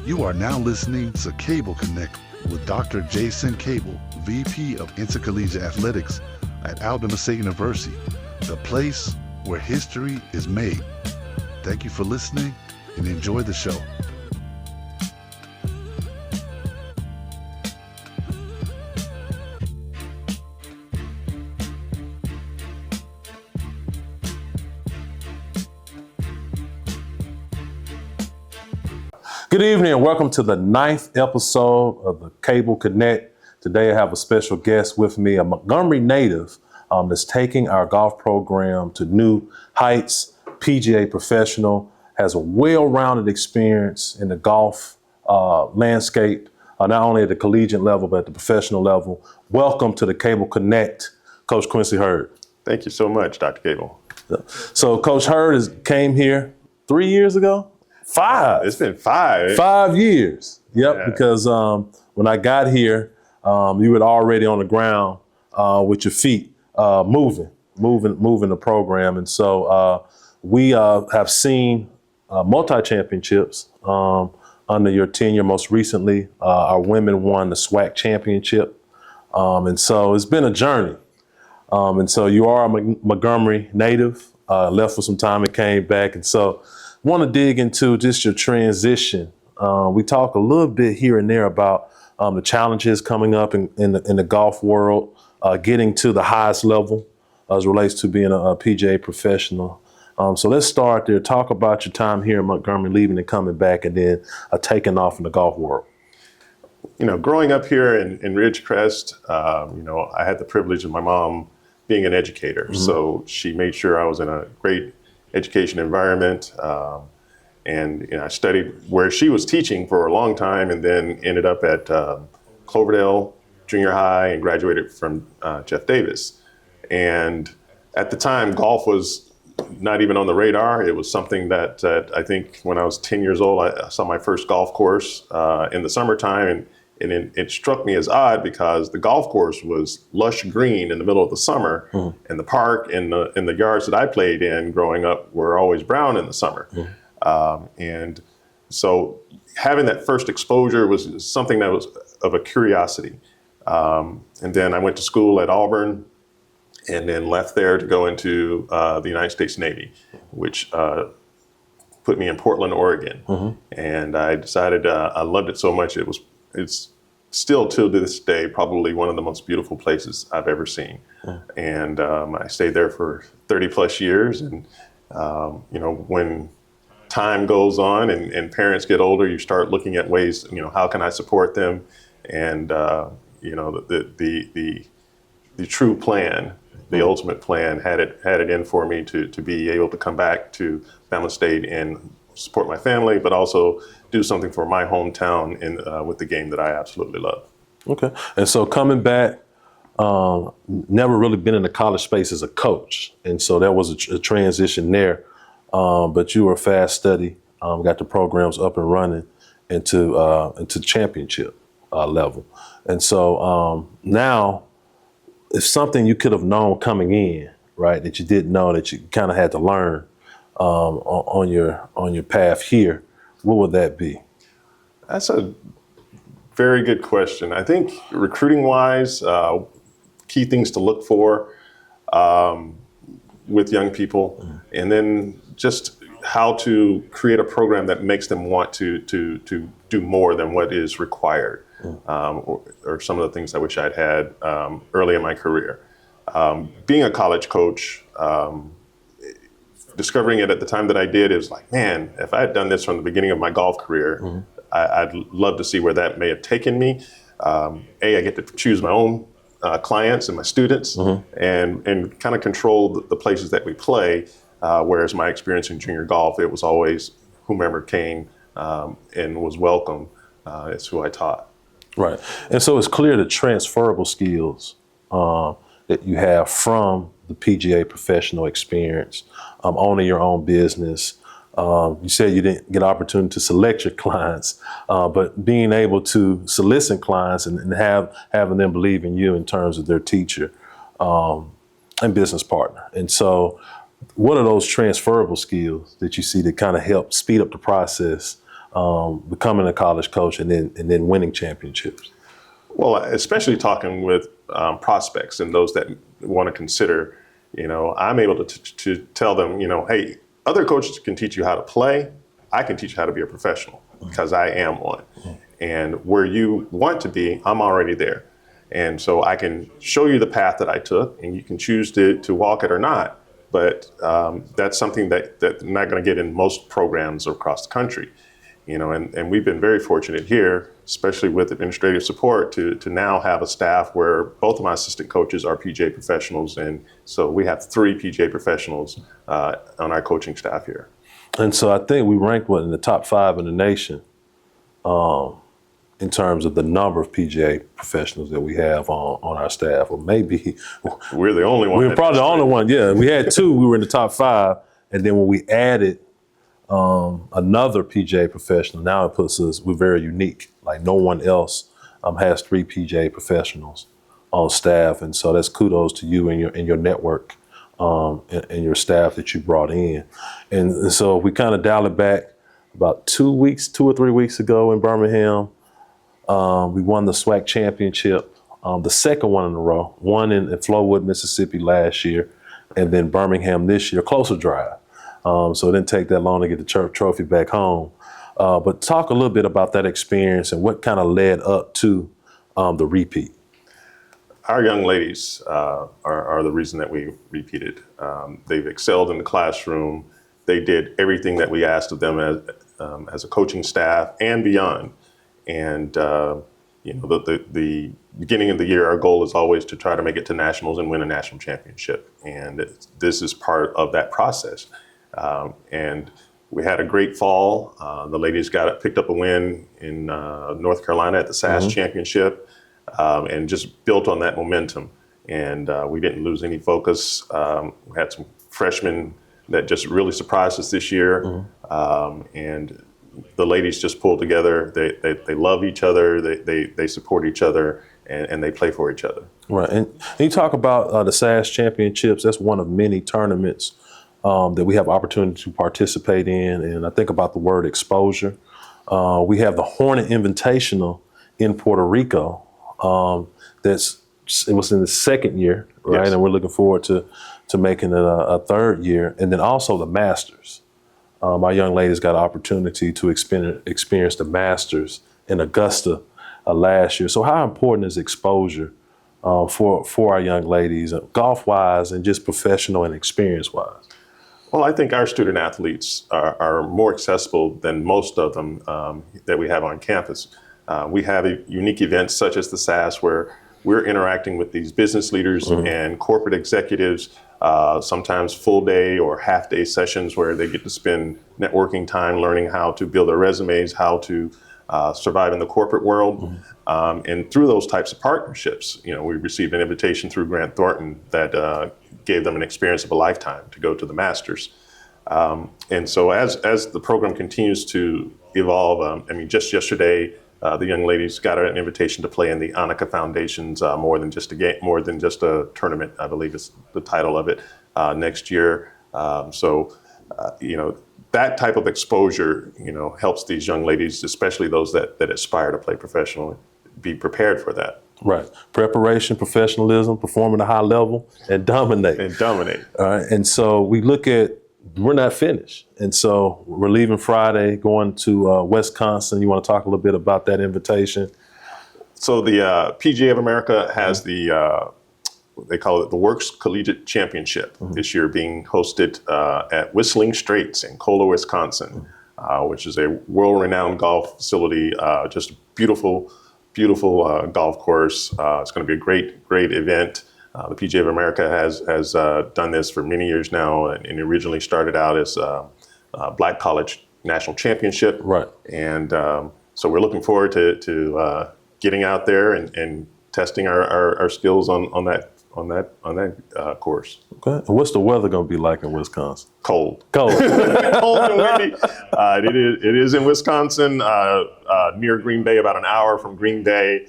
You are now listening to Cable Connect with Dr. Jason Cable, VP of Intercollegiate Athletics at Alabama State University, the place where history is made. Thank you for listening and enjoy the show. Good evening and welcome to the 9th episode of the Cable Connect. Today I have a special guest with me, a Montgomery native that's taking our golf program to new heights, PGA professional, has a well-rounded experience in the golf landscape, not only at the collegiate level, but at the professional level. Welcome to the Cable Connect, Coach Quincy Heard. Thank you so much, Dr. Cable. So Coach Heard came here 3 years ago? 5. It's been 5. 5 years. Yep, Yeah. because when I got here, you were already on the ground with your feet moving the program. And so we have seen multi-championships under your tenure. Most recently, our women won the SWAC championship. And so it's been a journey. And so you are a Montgomery native, left for some time and came back. And so want to dig into just your transition. We talk a little bit here and there about the challenges coming up in the golf world, getting to the highest level as it relates to being a PGA professional. So let's start there. Talk about your time here in Montgomery, leaving and coming back, and then taking off in the golf world. You know, growing up here in Ridgecrest, I had the privilege of my mom being an educator. Mm-hmm. So she made sure I was in a great education environment. And I studied where she was teaching for a long time, and then ended up at Cloverdale Junior High and graduated from Jeff Davis. And at the time, golf was not even on the radar. It was something that I think when I was 10 years old, I saw my first golf course in the summertime, and it struck me as odd because the golf course was lush green in the middle of the summer, mm-hmm. and the park and the yards that I played in growing up were always brown in the summer. Mm-hmm. And so having that first exposure was something that was of a curiosity. And then I went to school at Auburn and then left there to go into the United States Navy, which put me in Portland, Oregon. Mm-hmm. And I decided I loved it so much. It's still to this day probably one of the most beautiful places I've ever seen. Mm. And I stayed there for 30 plus years. And when time goes on and parents get older, you start looking at ways, how can I support them? And the true plan, the ultimate plan had it in for me to be able to come back to Alabama State and support my family, but also do something for my hometown with the game that I absolutely love. Okay. And so coming back, never really been in the college space as a coach. And so there was a transition there. But you were a fast study, got the programs up and running into championship level. And so now it's something you could have known coming in, right, that you didn't know, that you kind of had to learn on your path here. What would that be? That's a very good question. I think recruiting-wise, key things to look for with young people, mm-hmm. and then just how to create a program that makes them want to do more than what is required, mm-hmm. Or some of the things I wish I'd had early in my career. Being a college coach, discovering it at the time that I did, it was like, man, if I had done this from the beginning of my golf career, mm-hmm. I'd love to see where that may have taken me. I get to choose my own clients and my students, mm-hmm. and kind of control the places that we play, whereas my experience in junior golf, it was always whomever came and was welcome is who I taught. Right. And so it's clear the transferable skills that you have from the PGA professional experience, owning your own business. You said you didn't get an opportunity to select your clients, but being able to solicit clients and having them believe in you in terms of their teacher and business partner. And so what are those transferable skills that you see that kind of help speed up the process becoming a college coach and then winning championships? Well, especially talking with prospects and those that want to consider, I'm able to tell them, hey, other coaches can teach you how to play. I can teach you how to be a professional because I am one. And where you want to be, I'm already there. And so I can show you the path that I took, and you can choose to walk it or not. But that's something that I'm not going to get in most programs across the country. And we've been very fortunate here, especially with administrative support, to now have a staff where both of my assistant coaches are PGA professionals. And so we have 3 PGA professionals on our coaching staff here. And so I think we ranked in the top 5 in the nation in terms of the number of PGA professionals that we have on our staff, or maybe we're the only one. We're probably the only one. Yeah, we had 2. We were in the top 5, and then when we added another PGA professional, now it puts us. We're very unique. Like no one else has 3 PGA professionals on staff, and so that's kudos to you and your network and your staff that you brought in. And so we kind of dialed it back about 2 or 3 weeks ago in Birmingham. We won the SWAC championship, the second one in a row, one in Flowood, Mississippi last year, and then Birmingham this year, closer drive. So it didn't take that long to get the trophy back home. But talk a little bit about that experience and what kind of led up to the repeat. Our young ladies are the reason that we repeated. They've excelled in the classroom. They did everything that we asked of them as a coaching staff and beyond. And the beginning of the year, our goal is always to try to make it to nationals and win a national championship. And this is part of that process. And we had a great fall. The ladies picked up a win in North Carolina at the SAS championship, and just built on that momentum. And we didn't lose any focus. We had some freshmen that just really surprised us this year. And the ladies just pulled together. They love each other. They support each other, and they play for each other. Right. And you talk about the SAS championships. That's one of many tournaments that we have opportunity to participate in. And I think about the word exposure. We have the Hornet Invitational in Puerto Rico. It was in the second year, right? Yes. And we're looking forward to making it a third year. And then also the Masters. Our young ladies got an opportunity to experience the Masters in Augusta last year. So how important is exposure for our young ladies, golf-wise and just professional and experience-wise? Well, I think our student athletes are more accessible than most of them that we have on campus. We have unique events such as the SAS where we're interacting with these business leaders and corporate executives, sometimes full day or half day sessions where they get to spend networking time learning how to build their resumes, how to survive in the corporate world. And through those types of partnerships, we received an invitation through Grant Thornton that gave them an experience of a lifetime to go to the Masters. And so as the program continues to evolve, just yesterday, the young ladies got an invitation to play in the Annika Foundation's more than just a tournament, I believe is the title of it, next year. That type of exposure, helps these young ladies, especially those that aspire to play professionally, be prepared for that. Right. Preparation, professionalism, perform at a high level, and dominate. All right. And so we're not finished. And so we're leaving Friday, going to Wisconsin. You want to talk a little bit about that invitation? So the PGA of America has they call it the Works Collegiate Championship this year, being hosted at Whistling Straits in Kohler, Wisconsin, which is a world-renowned golf facility, just a beautiful golf course. It's going to be a great event. The PGA of America has done this for many years now, and it originally started out as Black College National Championship. Right. And so we're looking forward to getting out there and testing our skills on that course. Okay. And what's the weather going to be like in Wisconsin? Cold. Cold and windy. It is in Wisconsin, near Green Bay, about an hour from Green Bay.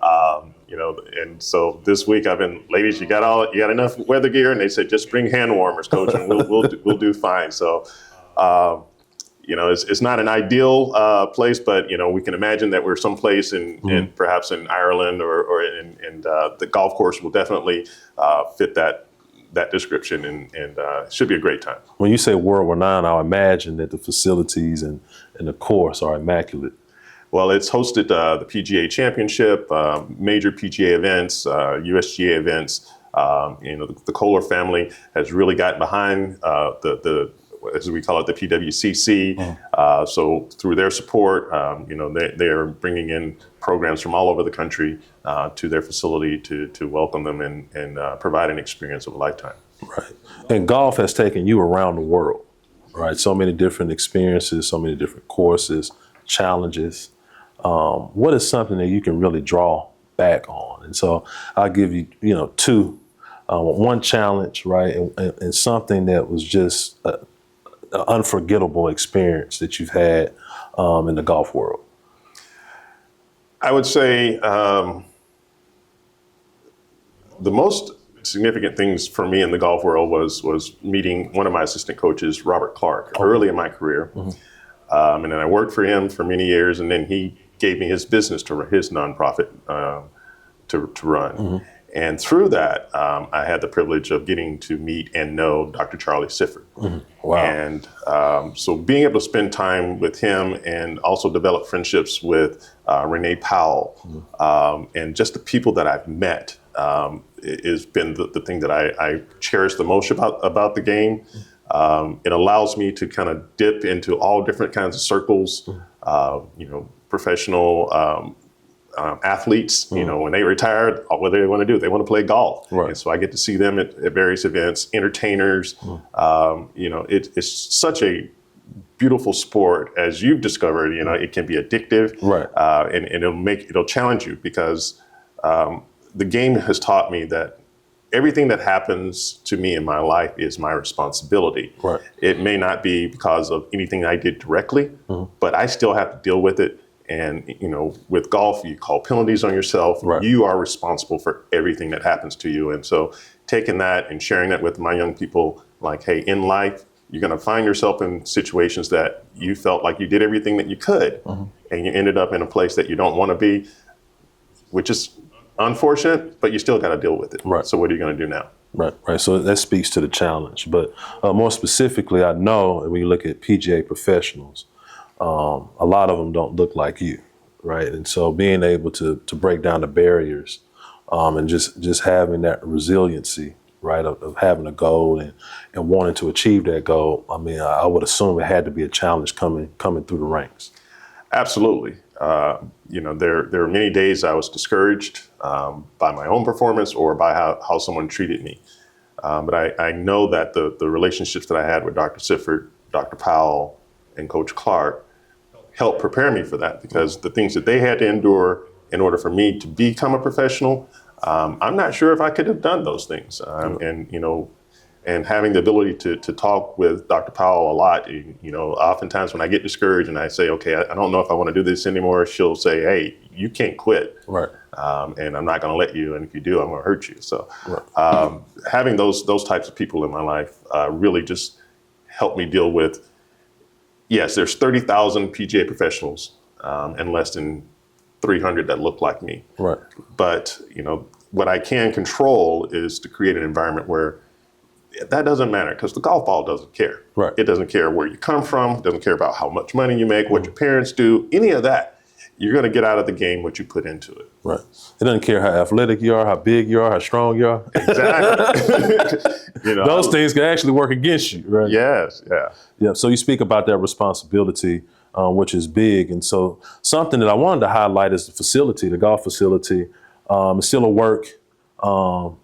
And so this week I've been, ladies, you got enough weather gear? And they said, just bring hand warmers, coach, and we'll do fine. So, it's not an ideal place, but we can imagine that we're someplace in perhaps in Ireland or in the golf course will definitely fit that description, and it should be a great time. When you say world renowned, I imagine that the facilities and the course are immaculate. Well, it's hosted the PGA Championship, major PGA events, USGA events. The Kohler family has really gotten behind the as we call it, the PWCC. So through their support, they are bringing in programs from all over the country to their facility to welcome them and provide an experience of a lifetime. Right. And golf has taken you around the world, right? So many different experiences, so many different courses, challenges. What is something that you can really draw back on? And so I'll give you, two. One challenge, right, and something that was just an unforgettable experience that you've had in the golf world. I would say the most significant things for me in the golf world was meeting one of my assistant coaches, Robert Clark, early in my career. And then I worked for him for many years, and then he gave me his business his nonprofit to run. And through that, I had the privilege of getting to meet and know Dr. Charlie Sifford. Wow. And so being able to spend time with him and also develop friendships with Renee Powell and just the people that I've met has been the thing that I cherish the most about the game. It allows me to kind of dip into all different kinds of circles, professional athletes, when they retired, what do they want to do? They want to play golf. Right. And so I get to see them at various events, entertainers. It's such a beautiful sport, as you've discovered. It can be addictive, right? And it'll challenge you because the game has taught me that everything that happens to me in my life is my responsibility. Right. It may not be because of anything I did directly, but I still have to deal with it. And, with golf, you call penalties on yourself. Right. You are responsible for everything that happens to you. And so taking that and sharing that with my young people, like, hey, in life, you're going to find yourself in situations that you felt like you did everything that you could. And you ended up in a place that you don't want to be, which is unfortunate, but you still got to deal with it. Right. So what are you going to do now? Right. So that speaks to the challenge. But more specifically, I know when you look at PGA professionals, a lot of them don't look like you, right? And so being able to break down the barriers and just having that resiliency, right, of having a goal and wanting to achieve that goal, I would assume it had to be a challenge coming through the ranks. Absolutely. There were many days I was discouraged by my own performance or by how someone treated me. But I know that the relationships that I had with Dr. Sifford, Dr. Powell, and Coach Clark helped prepare me for that, because the things that they had to endure in order for me to become a professional, I'm not sure if I could have done those things. And having the ability to talk with Dr. Powell a lot, oftentimes when I get discouraged and I say, okay, I don't know if I want to do this anymore, she'll say, hey, you can't quit. Right. And I'm not going to let you. And if you do, I'm going to hurt you. So right. Having those types of people in my life really just helped me deal with, yes, there's 30,000 PGA professionals and less than 300 that look like me. Right. But, what I can control is to create an environment where that doesn't matter, because the golf ball doesn't care. Right. It doesn't care where you come from. It doesn't care about how much money you make, what your parents do, any of that. You're going to get out of the game what you put into it. Right. It doesn't care how athletic you are, how big you are, how strong you are. Exactly. Those things can actually work against you, right? Yes. Yeah. Yeah. So you speak about that responsibility, which is big. And so something that I wanted to highlight is the facility, the golf facility. It's still a work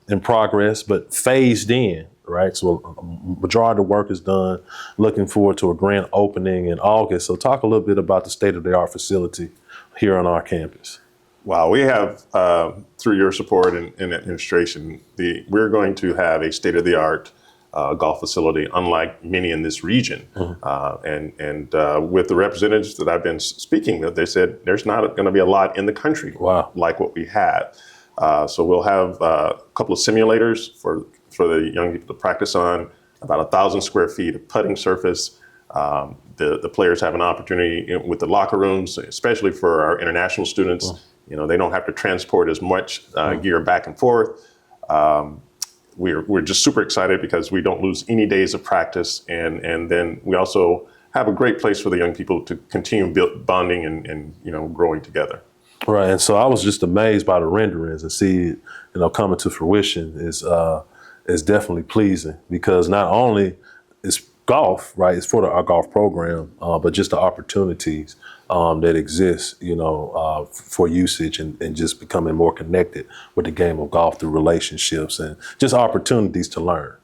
in progress, but phased in, right? So a majority of the work is done. Looking forward to a grand opening in August. So talk a little bit about the state-of-the-art facility here on our campus. Wow, we have, through your support and administration, we're going to have a state-of-the-art golf facility, unlike many in this region. And with the representatives that I've been speaking with, they said there's not going to be a lot in the country like what we have. So we'll have a couple of simulators for the young people to practice on, about 1,000 square feet of putting surface. the players have an opportunity with the locker rooms, especially for our international students. They don't have to transport as much gear back and forth. We're just super excited because we don't lose any days of practice, and then we also have a great place for the young people to continue bonding and growing together. Right, and so I was just amazed by the renderings, and see it, coming to fruition is definitely pleasing, because not only is golf, right, it's for our golf program, but just the opportunities that exist, for usage and just becoming more connected with the game of golf through relationships and just opportunities to learn.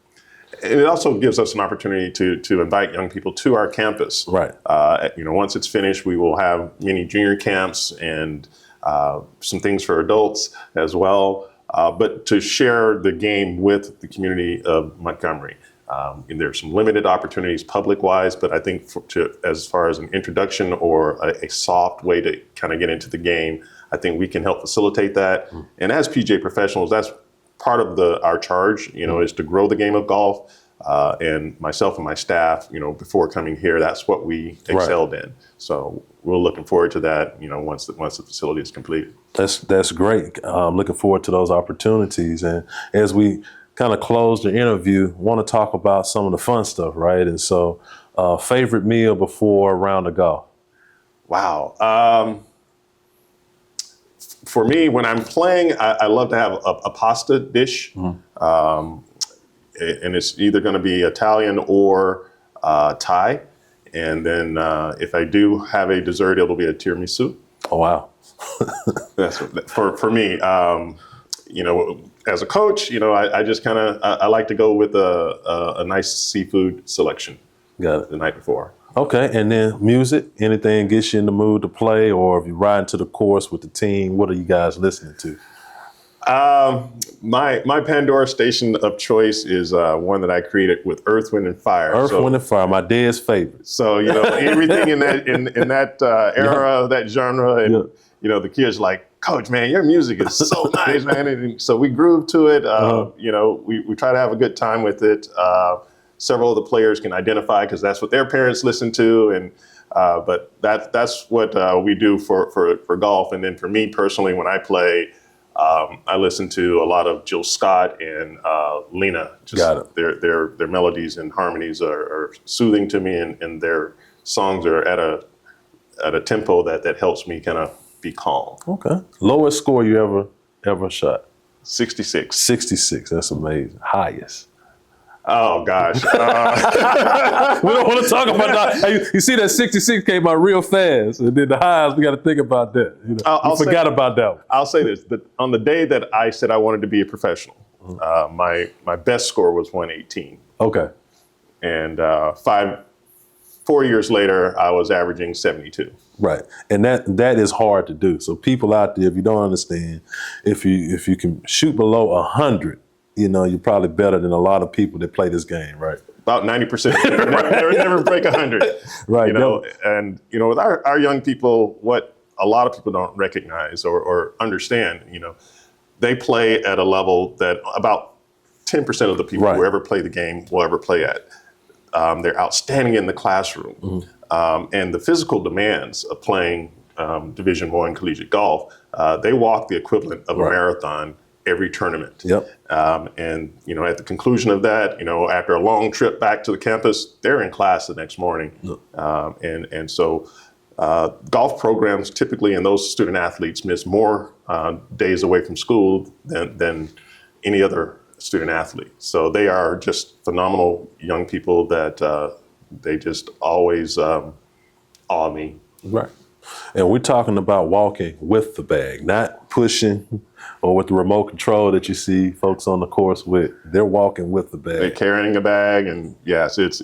And it also gives us an opportunity to invite young people to our campus. Right. Once it's finished, we will have many junior camps and some things for adults as well, but to share the game with the community of Montgomery. And there's some limited opportunities public-wise, but I think as far as an introduction or a soft way to kind of get into the game, I think we can help facilitate that. And as PGA professionals, that's part of our charge, is to grow the game of golf. And myself and my staff, before coming here, that's what we excelled in. So we're looking forward to that, once the facility is completed. That's great. Looking forward to those opportunities. And as we kind of close the interview, want to talk about some of the fun stuff, right? And so, favorite meal before a round of golf? Wow. For me, when I'm playing, I love to have a pasta dish. And it's either going to be Italian or Thai. And then if I do have a dessert, it'll be a tiramisu. Oh, wow. That's for me. As a coach, I just kind of I like to go with a nice seafood selection. Got it. The night before. Okay, and then music, anything gets you in the mood to play, or if you're riding to the course with the team, what are you guys listening to? My Pandora station of choice is one that I created with Earth, Wind, and Fire. Wind, and Fire, my dad's favorite. So everything in that era, that genre, and the kids like, Coach, man, your music is so nice, man. And so we groove to it. We try to have a good time with it. Several of the players can identify because that's what their parents listen to, and but that's what we do for golf. And then for me personally, when I play, I listen to a lot of Jill Scott and Lena. Got it. Their melodies and harmonies are soothing to me, and their songs are at a tempo that helps me kind of be calm. Okay. Lowest score you ever shot? 66. 66. That's amazing. Highest? Oh gosh. We don't want to talk about that. Hey, you see that 66 came out real fast, and then the highs, we got to think about that. I forgot about that one. I'll say this: that on the day that I said I wanted to be a professional, my best score was 118. Okay. And 4 years later, I was averaging 72. Right, and that is hard to do. So people out there, if you don't understand, if you can shoot below 100. You're probably better than a lot of people that play this game, right? About 90%. never break 100. Right. And with our young people, what a lot of people don't recognize or understand, they play at a level that about 10% of the people who ever play the game will ever play at. They're outstanding in the classroom. And the physical demands of playing Division I collegiate golf, they walk the equivalent of a marathon every tournament. Yep. And at the conclusion of that, after a long trip back to the campus, they're in class the next morning. And so golf programs typically, and those student athletes miss more days away from school than any other student athlete. So they are just phenomenal young people that they just always awe me. Right. And we're talking about walking with the bag, not pushing or with the remote control that you see folks on the course with. They're walking with the bag. They're carrying a bag, and yes, it's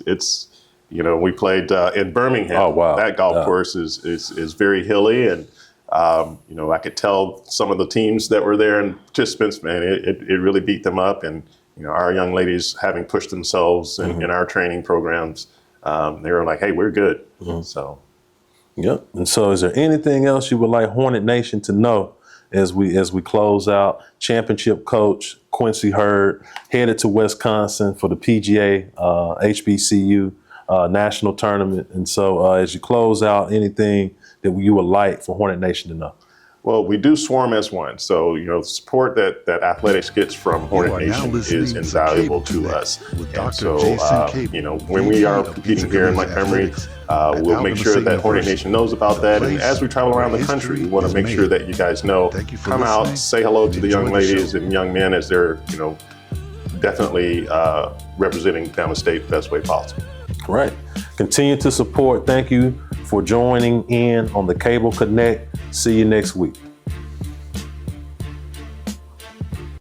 we played in Birmingham. Oh, wow. That golf course is very hilly, and I could tell some of the teams that were there and participants, man, it really beat them up. And our young ladies, having pushed themselves in our training programs, they were like, hey, we're good. So. Yep. And so is there anything else you would like Hornet Nation to know as we close out? Championship coach Quincy Heard headed to Wisconsin for the PGA HBCU national tournament. And so as you close out, anything that you would like for Hornet Nation to know? Well, we do swarm as one. So, the support that athletics gets from Hornet Nation is invaluable to us. And so, when we are competing here in Montgomery, we'll make sure that Hornet Nation knows about that. And as we travel around the country, we want to make sure that you guys know, come out, say hello to the young ladies and young men as they're, definitely representing Bama State the best way possible. Right. Continue to support. Thank you for joining in on the Cable Connect. See you next week.